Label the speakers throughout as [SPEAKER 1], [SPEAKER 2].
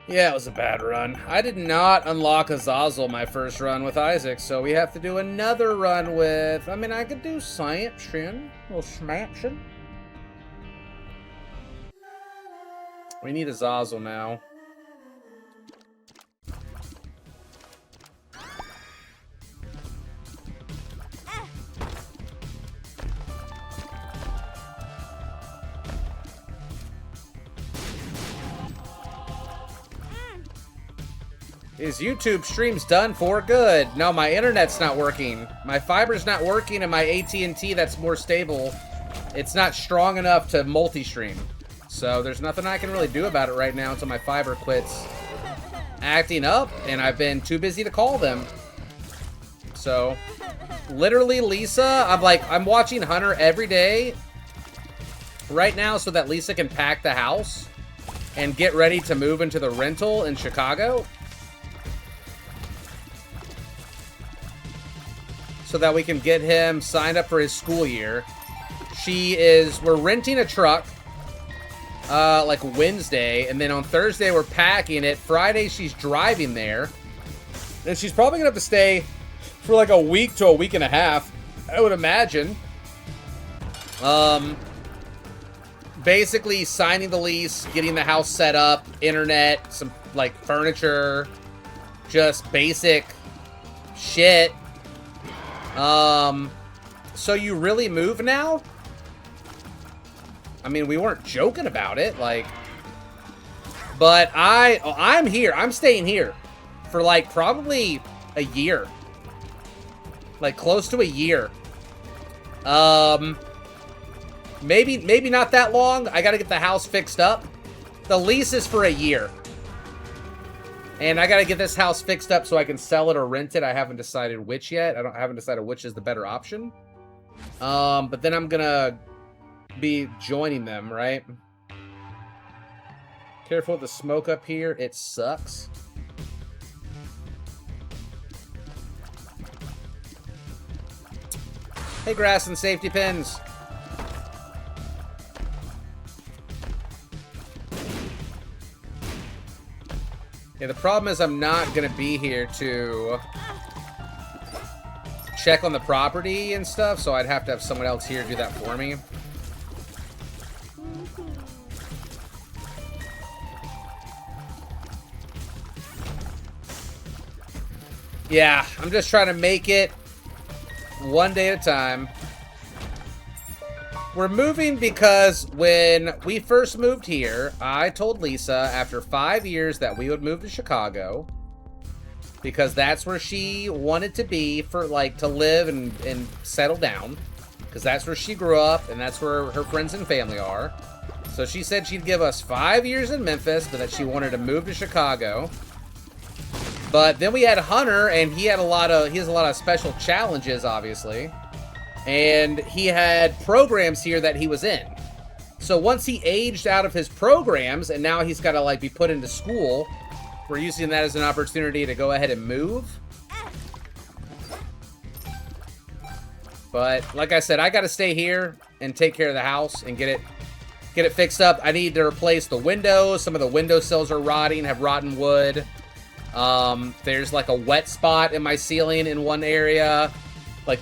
[SPEAKER 1] Yeah, it was a bad run. I did not unlock Azazel my first run with Isaac, so we have to do another run with... I mean, I could do Samson. A little Samson. We need Azazel now. Is YouTube streams done for good? No, my internet's not working. My fiber's not working, and my AT&T that's more stable, it's not strong enough to multi-stream. So there's nothing I can really do about it right now until my fiber quits acting up, and I've been too busy to call them. So, literally, Lisa, I'm watching Hunter every day right now so that Lisa can pack the house and get ready to move into the rental in Chicago. So that we can get him signed up for his school year. We're renting a truck, like Wednesday, and then on Thursday we're packing it. Friday she's driving there. And she's probably gonna have to stay for like a week to a week and a half, I would imagine. Basically signing the lease, getting the house set up, internet, some like furniture, just basic shit. So you really move now? I mean, we weren't joking about it, like, but I'm here. I'm staying here for like probably a year, like close to a year. Maybe not that long. I got to get the house fixed up. The lease is for a year. And I gotta get this house fixed up so I can sell it or rent it. I haven't decided which yet. I haven't decided which is the better option. But then I'm gonna be joining them, right? Careful with the smoke up here. It sucks. Hey, grass and safety pins. Yeah, the problem is I'm not going to be here to check on the property and stuff, so I'd have to have someone else here do that for me. Yeah, I'm just trying to make it one day at a time. We're moving because when we first moved here, I told Lisa after 5 years that we would move to Chicago because that's where she wanted to be for, like, to live and settle down, because that's where she grew up and that's where her friends and family are. So she said she'd give us 5 years in Memphis, but that she wanted to move to Chicago. But then we had Hunter, and he has a lot of special challenges, obviously. And he had programs here that he was in. So once he aged out of his programs, and now he's got to, like, be put into school, we're using that as an opportunity to go ahead and move. But, like I said, I got to stay here and take care of the house and get it fixed up. I need to replace the windows. Some of the windowsills are rotting, have rotten wood. There's, like, a wet spot in my ceiling in one area. Like,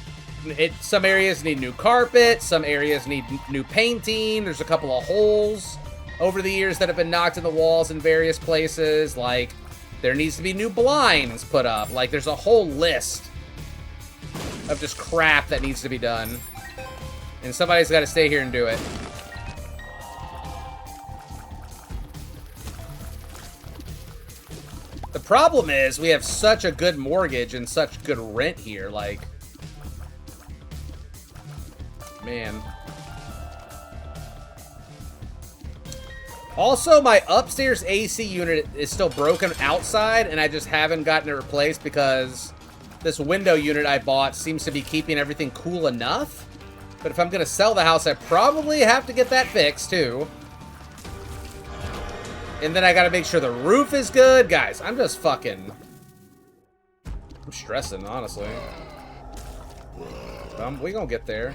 [SPEAKER 1] some areas need new carpet, some areas need new painting. There's a couple of holes over the years that have been knocked in the walls in various places. Like, there needs to be new blinds put up. Like, there's a whole list of just crap that needs to be done. And somebody's got to stay here and do it. The problem is we have such a good mortgage and such good rent here, like... Man. Also, my upstairs AC unit is still broken outside, and I just haven't gotten it replaced because this window unit I bought seems to be keeping everything cool enough. But if I'm going to sell the house, I probably have to get that fixed, too. And then I got to make sure the roof is good. Guys, I'm just fucking... I'm stressing, honestly. We gonna get there.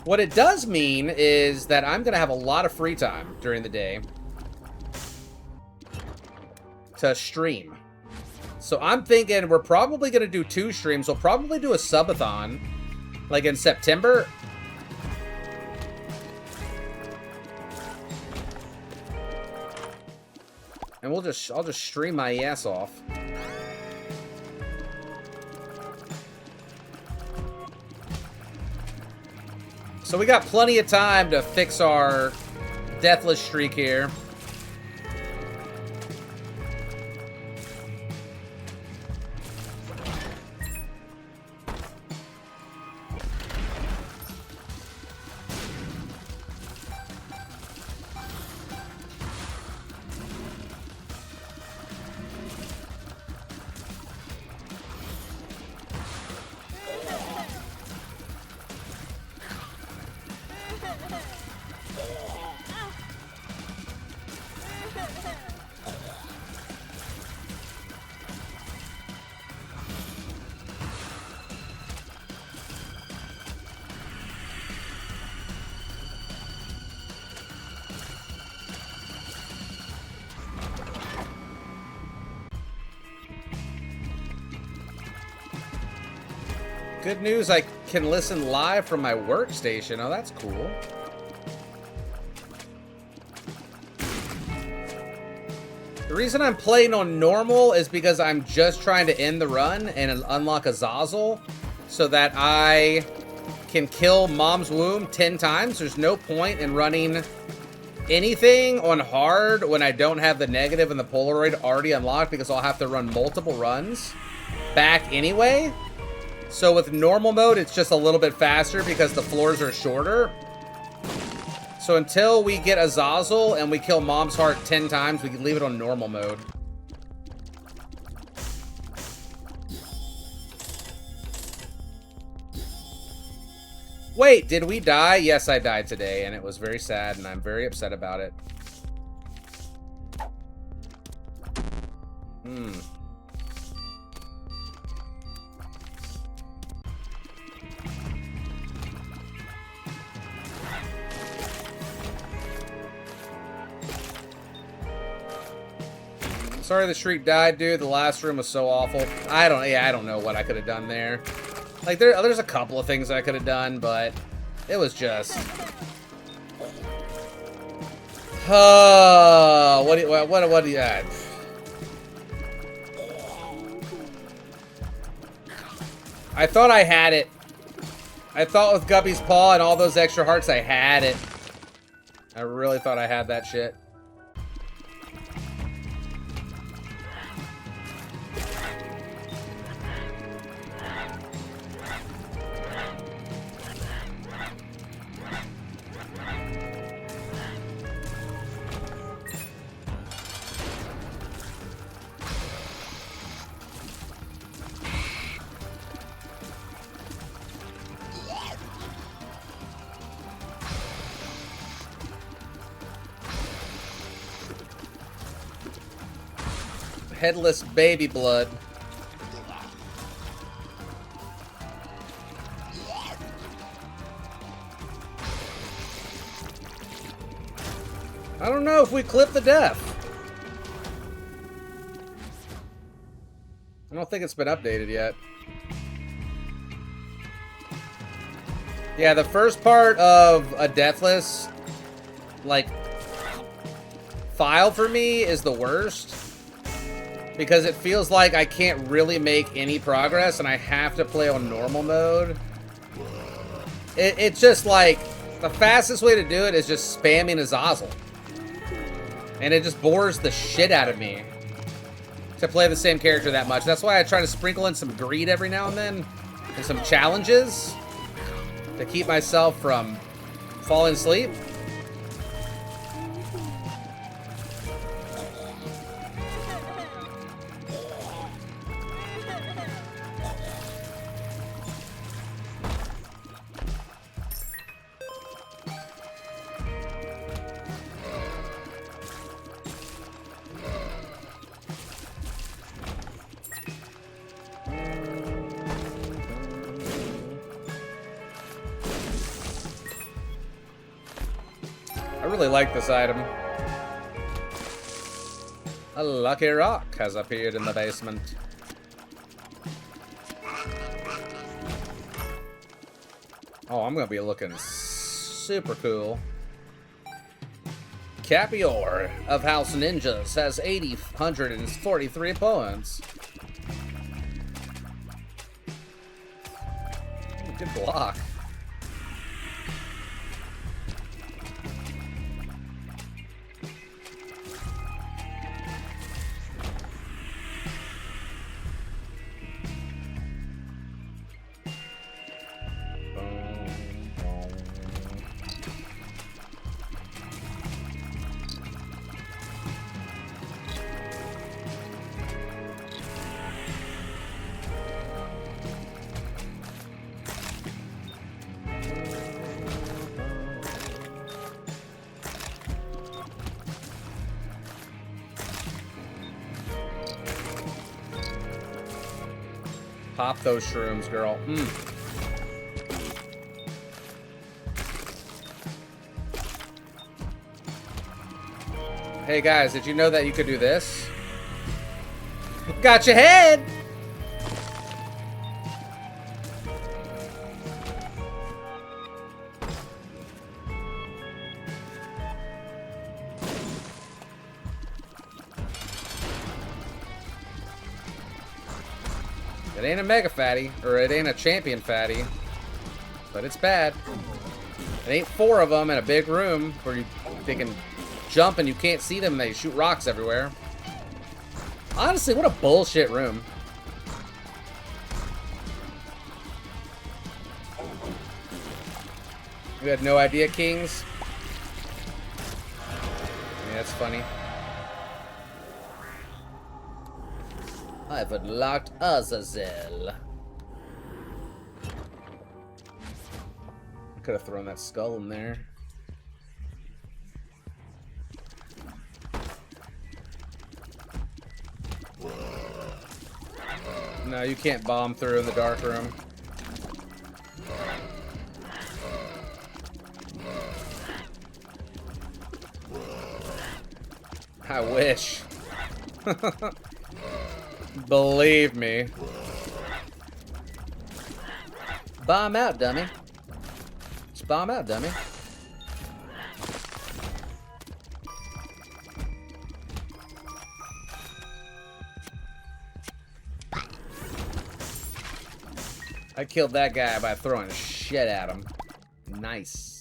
[SPEAKER 1] What it does mean is that I'm going to have a lot of free time during the day. to stream. So I'm thinking we're probably going to do 2 streams. We'll probably do a subathon, like in September. And I'll just stream my ass off. So we got plenty of time to fix our deathless streak here. Good news, I can listen live from my workstation. Oh, that's cool. The reason I'm playing on normal is because I'm just trying to end the run and unlock Azazel so that I can kill Mom's Womb 10 times. There's no point in running anything on hard when I don't have the negative and the Polaroid already unlocked, because I'll have to run multiple runs back anyway. So with normal mode, it's just a little bit faster because the floors are shorter. So until we get Azazel and we kill Mom's Heart 10 times, we can leave it on normal mode. Wait, did we die? Yes, I died today, and it was very sad, and I'm very upset about it. Sorry the streak died, dude. The last room was so awful. I don't know what I could have done there. Like, there's a couple of things I could have done, but it was just... what do you add? I thought I had it. I thought with Guppy's Paw and all those extra hearts, I had it. I really thought I had that shit. Headless baby blood. I don't know if we clip the death. I don't think it's been updated yet. Yeah, the first part of a Deathless, like, file for me is the worst. Because it feels like I can't really make any progress and I have to play on normal mode. It's just like, the fastest way to do it is just spamming Azazel. And it just bores the shit out of me to play the same character that much. That's why I try to sprinkle in some greed every now and then. And some challenges to keep myself from falling asleep. I really like this item. A lucky rock has appeared in the basement. Oh, I'm gonna be looking super cool. Capior of House Ninjas has 843 points. Ooh, good block. Pop those shrooms, girl. Hey guys, did you know that you could do this? Got your head! It ain't a mega fatty, or it ain't a champion fatty, but it's bad. It ain't 4 of them in a big room where they can jump and you can't see them and they shoot rocks everywhere. Honestly, what a bullshit room. You had no idea, Kings? Yeah, that's funny. I've unlocked Azazel. I could have thrown that skull in there. No, you can't bomb through in the dark room. I wish. Believe me. Bomb out, dummy. Just bomb out, dummy. I killed that guy by throwing shit at him. Nice.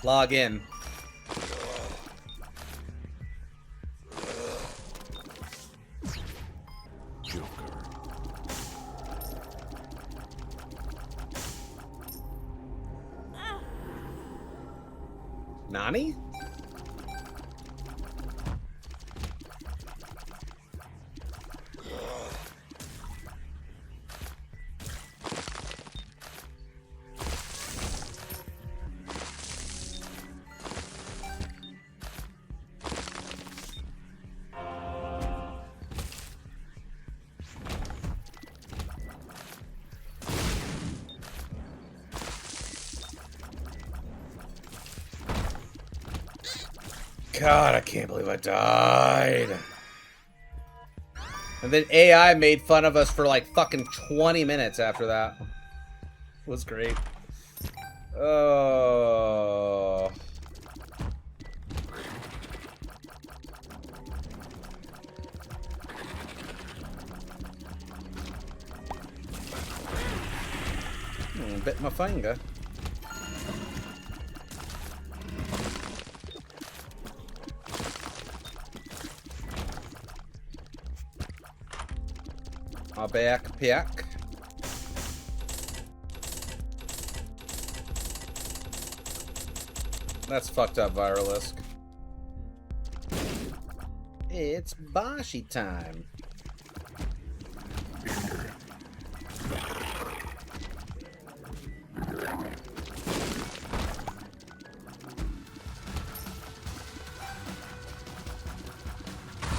[SPEAKER 1] Log in. Nani? God, I can't believe I died. And then AI made fun of us for like fucking 20 minutes after that. It was great. Oh. Bit my finger. My backpack. That's fucked up, Viralisk. It's Boshi time.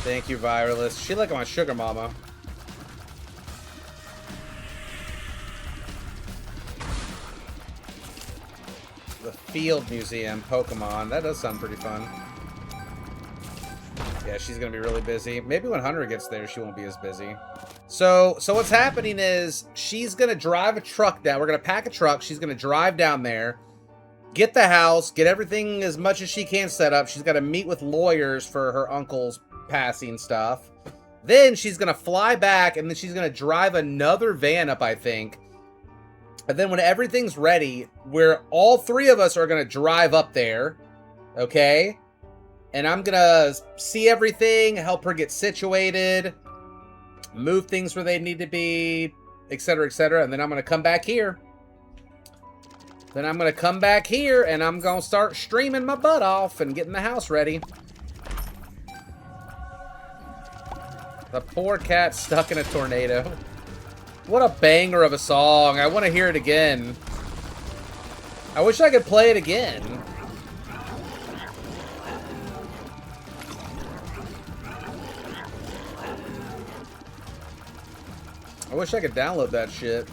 [SPEAKER 1] Thank you, Virus. She like my sugar mama. The Field Museum, Pokemon. That does sound pretty fun. Yeah, she's gonna be really busy. Maybe when Hunter gets there, she won't be as busy. So what's happening is she's gonna drive a truck down. We're gonna pack a truck. She's gonna drive down there, get the house, get everything as much as she can set up. She's got to meet with lawyers for her uncle's passing stuff. Then she's gonna fly back, and then she's gonna drive another van up, I think. And then when everything's ready, all three of us are gonna drive up there, okay? And I'm gonna see everything, help her get situated, move things where they need to be, etc., etc. And then I'm gonna come back here. Then I'm gonna come back here, and I'm gonna start streaming my butt off and getting the house ready. The poor cat stuck in a tornado. What a banger of a song. I want to hear it again. I wish I could play it again. I wish I could download that shit.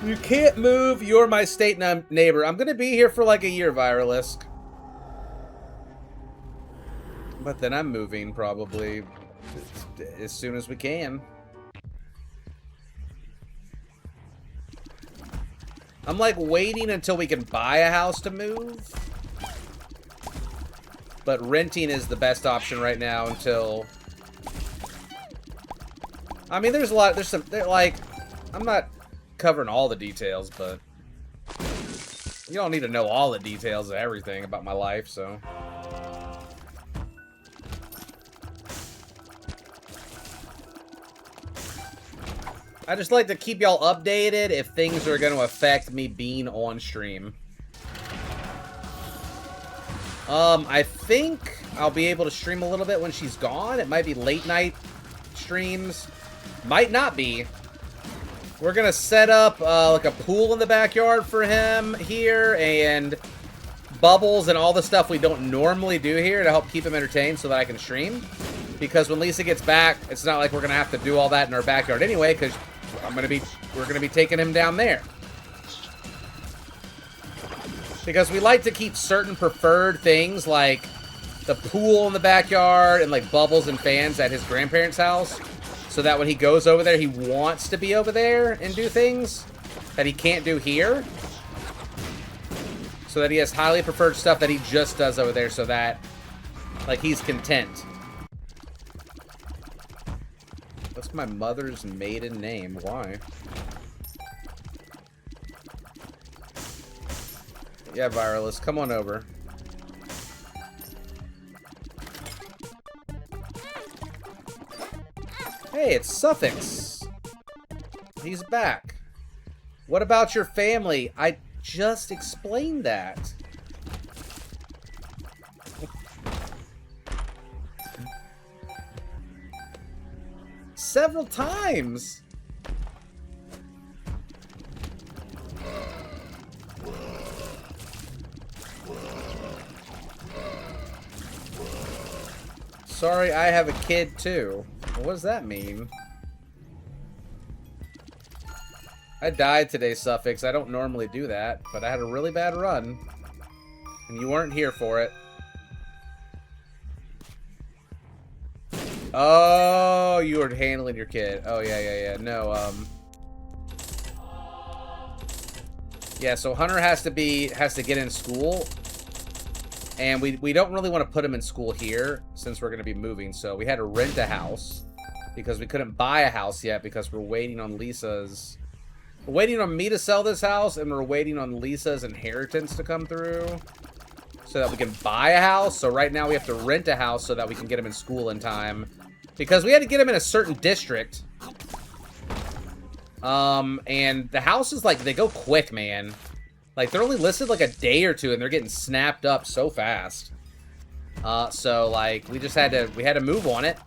[SPEAKER 1] You can't move. You're my state neighbor. I'm going to be here for like a year, Viralisk. But then I'm moving probably as soon as we can. I'm like waiting until we can buy a house to move. But renting is the best option right now until... I mean, there's some, like, I'm not covering all the details, but you don't need to know all the details of everything about my life, so. I just like to keep y'all updated if things are going to affect me being on stream. I think I'll be able to stream a little bit when she's gone. It might be late night streams. Might not be. We're going to set up like a pool in the backyard for him here and bubbles and all the stuff we don't normally do here to help keep him entertained so that I can stream. Because when Lisa gets back, it's not like we're going to have to do all that in our backyard anyway, because we're going to be taking him down there. Because we like to keep certain preferred things like the pool in the backyard and like bubbles and fans at his grandparents' house. So that when he goes over there, he wants to be over there and do things that he can't do here. So that he has highly preferred stuff that he just does over there so that, like, he's content. What's my mother's maiden name? Why? Yeah, Viralist, come on over. Hey, it's Suffix. He's back. What about your family? I just explained that. Several times. Sorry, I have a kid too. What does that mean? I died today, Suffix. I don't normally do that, but I had a really bad run. And you weren't here for it. Oh, you were handling your kid. Oh, yeah. No, yeah, so Hunter has to get in school. And we don't really want to put him in school here since we're going to be moving. So we had to rent a house because we couldn't buy a house yet because we're waiting on Lisa's... We're waiting on me to sell this house, and we're waiting on Lisa's inheritance to come through so that we can buy a house. So right now we have to rent a house so that we can get him in school in time because we had to get him in a certain district. And the houses, like, they go quick, man. Like, they're only listed, like, a day or two, and they're getting snapped up so fast. So, like, we had to move on it.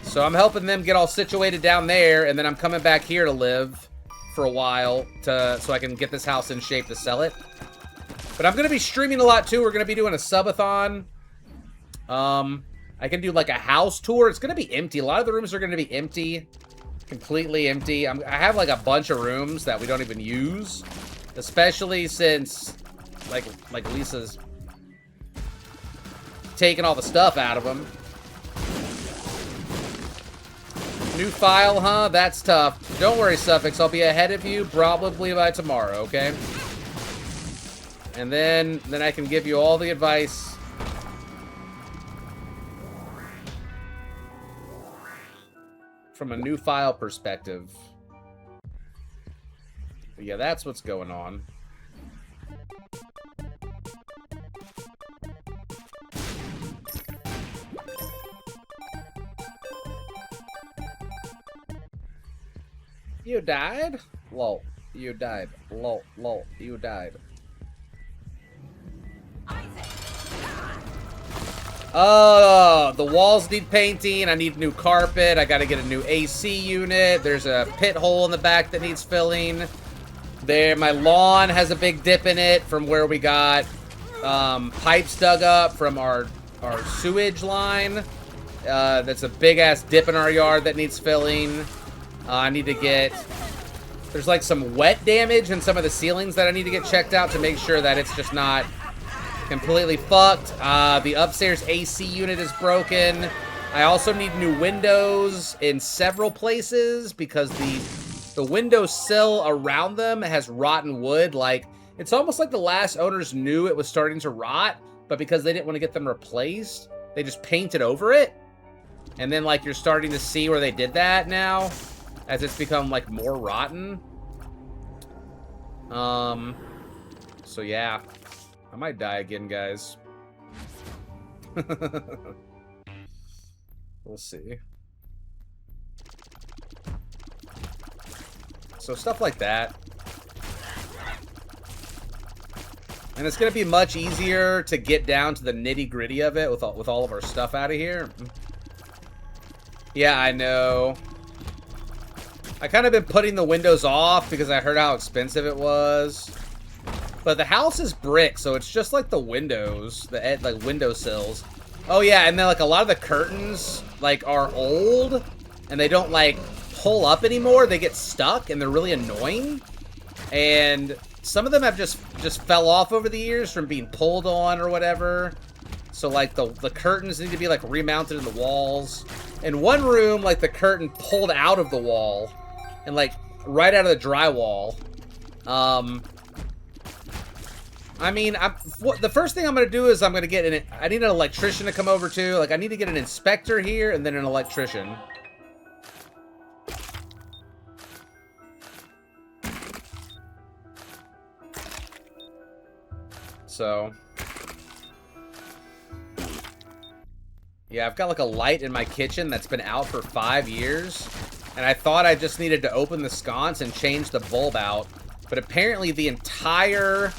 [SPEAKER 1] So I'm helping them get all situated down there, and then I'm coming back here to live for a while so I can get this house in shape to sell it. But I'm going to be streaming a lot, too. We're going to be doing a subathon. I can do, like, a house tour. It's going to be empty. A lot of the rooms are going to be empty. Completely empty. I have, like, a bunch of rooms that we don't even use. Especially since, like Lisa's taking all the stuff out of them. New file, huh? That's tough. Don't worry, Suffix. I'll be ahead of you probably by tomorrow, okay? And then I can give you all the advice. From a new file perspective. But yeah, that's what's going on. You died? Lol. You died. Lol. Lol. You died. Oh, the walls need painting. I need new carpet. I gotta get a new AC unit. There's a pit hole in the back that needs filling. There, my lawn has a big dip in it from where we got pipes dug up from our sewage line. That's a big-ass dip in our yard that needs filling. I need to get... There's like some wet damage in some of the ceilings that I need to get checked out to make sure that it's just not completely fucked. The upstairs AC unit is broken. I also need new windows in several places because the windowsill around them has rotten wood. Like, it's almost like the last owners knew it was starting to rot, but because they didn't want to get them replaced, they just painted over it. And then, like, you're starting to see where they did that now, as it's become, like, more rotten. So, yeah. I might die again, guys. We'll see. So stuff like that. And it's going to be much easier to get down to the nitty-gritty of it with all of our stuff out of here. Yeah, I know. I kind of been putting the windows off because I heard how expensive it was. But the house is brick, so it's just like the windows, like windowsills. Oh yeah, and then like a lot of the curtains like are old and they don't like pull up anymore. They get stuck and they're really annoying. And some of them have just fell off over the years from being pulled on or whatever. So like the curtains need to be like remounted in the walls. In one room, like the curtain pulled out of the wall and like right out of the drywall. I mean, the first thing I'm going to do is I'm going to get I need an electrician to come over too. Like, I need to get an inspector here and then an electrician. So. Yeah, I've got like a light in my kitchen that's been out for 5 years. And I thought I just needed to open the sconce and change the bulb out. But apparently the entire...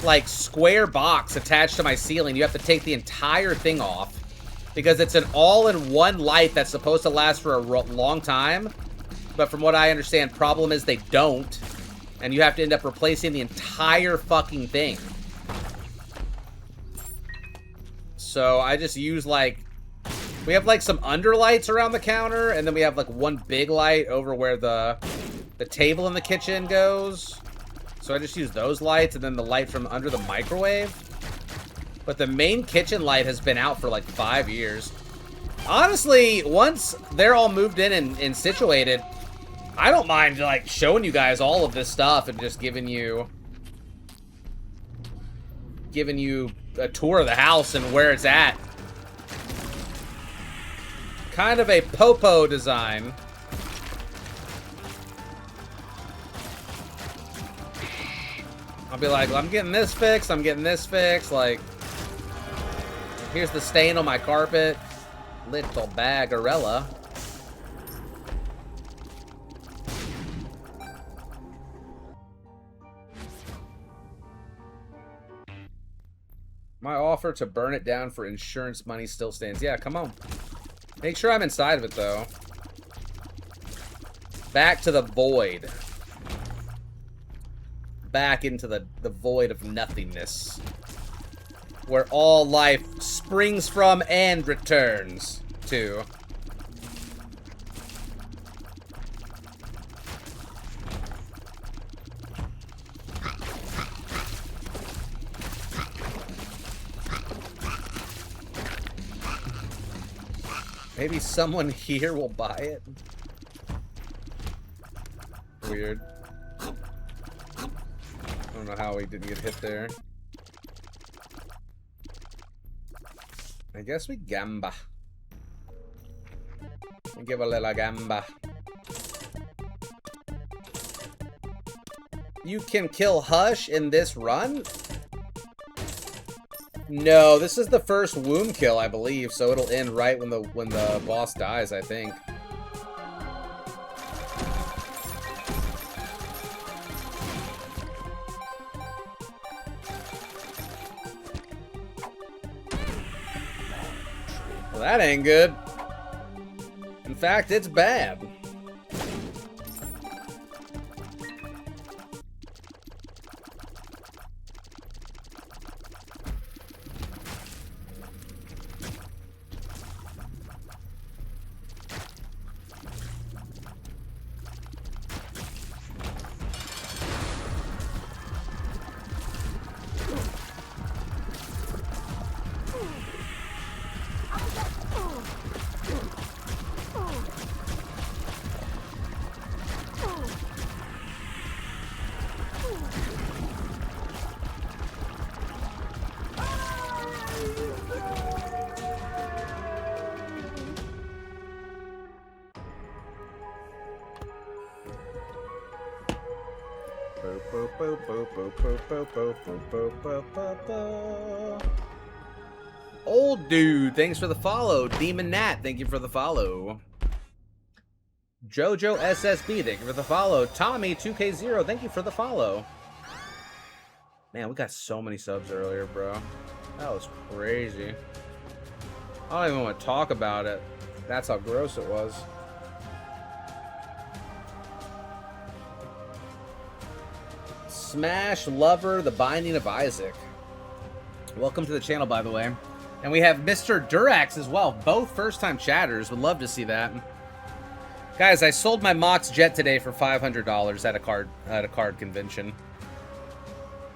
[SPEAKER 1] like square box attached to my ceiling, you have to take the entire thing off because it's an all-in-one light that's supposed to last for a long time, but from what I understand, problem is they don't, and you have to end up replacing the entire fucking thing. So I just use like, we have like some underlights around the counter, and then we have like one big light over where the table in the kitchen goes. So I just use those lights and then the light from under the microwave. But the main kitchen light has been out for like 5 years. Honestly, once they're all moved in and situated, I don't mind like showing you guys all of this stuff and just giving you a tour of the house and where it's at. Kind of a popo design. I'll be like, well, I'm getting this fixed, I'm getting this fixed, like, here's the stain on my carpet. Little bagarella. My offer to burn it down for insurance money still stands. Yeah, come on. Make sure I'm inside of it, though. Back to the void. back into the void of nothingness. Where all life springs from and returns to. Maybe someone here will buy it. Weird. I don't know how we didn't get hit there. I guess we gamba. We give a little gamba. You can kill Hush in this run? No, this is the first womb kill, I believe, so it'll end right when the boss dies, I think. Well, that ain't good. In fact, it's bad. Old dude, thanks for the follow. Demon Nat, thank you for the follow. Jojo SSB, thank you for the follow. Tommy 2K0, thank you for the follow. Man, we got so many subs earlier, bro. That was crazy. I don't even want to talk about it. That's how gross it was. Smash Lover, The Binding of Isaac. Welcome to the channel, by the way. And we have Mr. Durax as well. Both first-time chatters. Would love to see that. Guys, I sold my Mox Jet today for $500 at a card convention.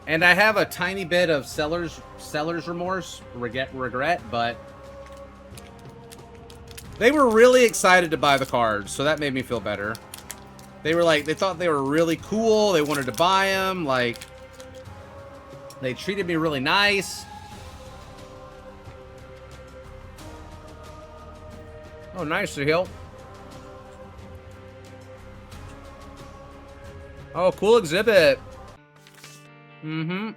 [SPEAKER 1] And I have a tiny bit of seller's remorse, regret, but they were really excited to buy the cards, so that made me feel better. They were like, they thought they were really cool. They wanted to buy them. Like, they treated me really nice. Oh, nice to heal. Oh, cool exhibit. Mm-hmm.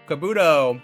[SPEAKER 1] Kabuto.